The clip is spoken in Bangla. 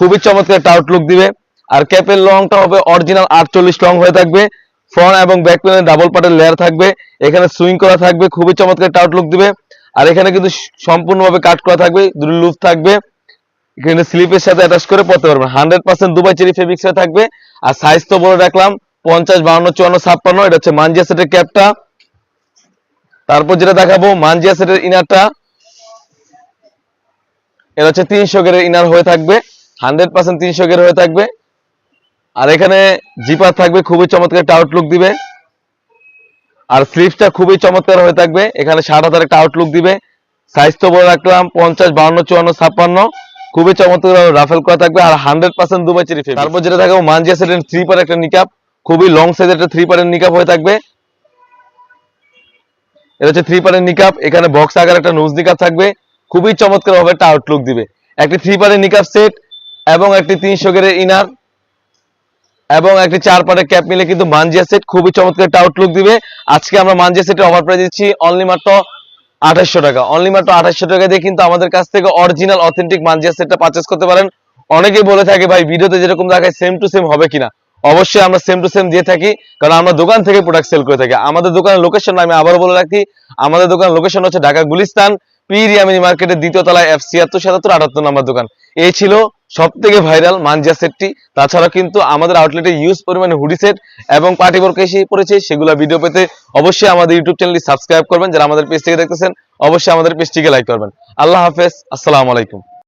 খুবই চমৎকার একটা আউটলুক দিবে। আর ক্যাপের লংটা হবে অরিজিনাল 48 লং হয়ে থাকবে। ফ্রন্ট এবং ব্যাক প্যানেলে ডাবল পার্টের লেয়ার থাকবে, এখানে সুইং করা থাকবে, খুবই চমৎকার একটা আউটলুক দিবে। আর এখানে কিন্তু সম্পূর্ণভাবে কাট করা থাকবে, দুটো লুপ থাকবে, এখানে স্লিপের সাথে অ্যাটাচ করে পরতে পারবেন। 100% দুবাই চেরি ফেব্রিক্সে থাকবে। আর সাইজ তো বলে রাখলাম 50, 52, 54, 56। এটা হচ্ছে মানজিয়া সেটের ক্যাপটা। তারপর যেটা দেখাবো মানজিয়া সেটের ইনারটা, এটা হচ্ছে 300 গেরের ইনার হয়ে থাকবে, 100% 300 গের হয়ে থাকবে। আর এখানে জিপার থাকবে, খুবই চমৎকার একটা আউটলুক দিবে। আর স্লিপসটা খুবই চমৎকার হয়ে থাকবে, এখানে 60,000 একটা আউটলুক দিবে। সাইজ তো বলে রাখলাম 50, 52, 54, 56। খুবই চমৎকার রাফেল করা থাকবে আর 100% দুবাই চেরি ফেব্রিক। তারপর যেটা দেখাবো মানজিয়া সেটের 3 পার একটা নিকাপ, খুবই লং সাইজের একটা 3 পারের নিকাপ হয়ে থাকবে। এটা হচ্ছে 3 পারের নিকাপ, এখানে বক্স আকার একটা নোজ নিকাপ থাকবে, খুবই চমৎকার ভাবে একটা আউটলুক দিবে। একটি 3 পারের নিকাপ সেট এবং একটি 300 গেরের ইনার এবং একটি 4 পারের ক্যাপ মিলে কিন্তু মানজিয়া সেট খুবই চমৎকার একটা আউটলুক দিবে। আজকে আমরা মানজিয়া সেটের অফার প্রাইস দিচ্ছি অনলি মাত্র 2800 টাকা। অনলি মাত্র 2800 টাকা দিয়ে কিন্তু আমাদের কাছ থেকে অরিজিনাল অথেন্টিক মানজিয়া সেটটা পারচেজ করতে পারেন। অনেকেই বলে থাকে ভাই ভিডিওতে যেরকম দেখায় সেম টু সেম হবে কিনা। অবশ্যই আমরা সেম টু সেম দিয়ে থাকি, কারণ আমরা দোকান থেকে প্রোডাক্ট সেল করে থাকি। আমাদের দোকানের লোকেশন আমি আবারও বলে রাখি, আমাদের দোকানের লোকেশন হচ্ছে ঢাকা গুলিস্তান পীর ইয়ামিনী মার্কেটের 2য় তলায় F76 77 78 নম্বর দোকান। এই ছিল সব থেকে ভাইরাল মানজিয়া সেটটি। তাছাড়া কিন্তু আমাদের আউটলেটে ইউজ পরিমাণে হুডি সেট এবং পার্টি ওয়্যার এসে পড়েছে, সেগুলো ভিডিও পেতে অবশ্যই আমাদের ইউটিউব চ্যানেলটি সাবস্ক্রাইব করবেন। যারা আমাদের পেজ থেকে দেখতেছেন অবশ্যই আমাদের পেজটিকে লাইক করবেন। আল্লাহ হাফেজ, আসসালামু আলাইকুম।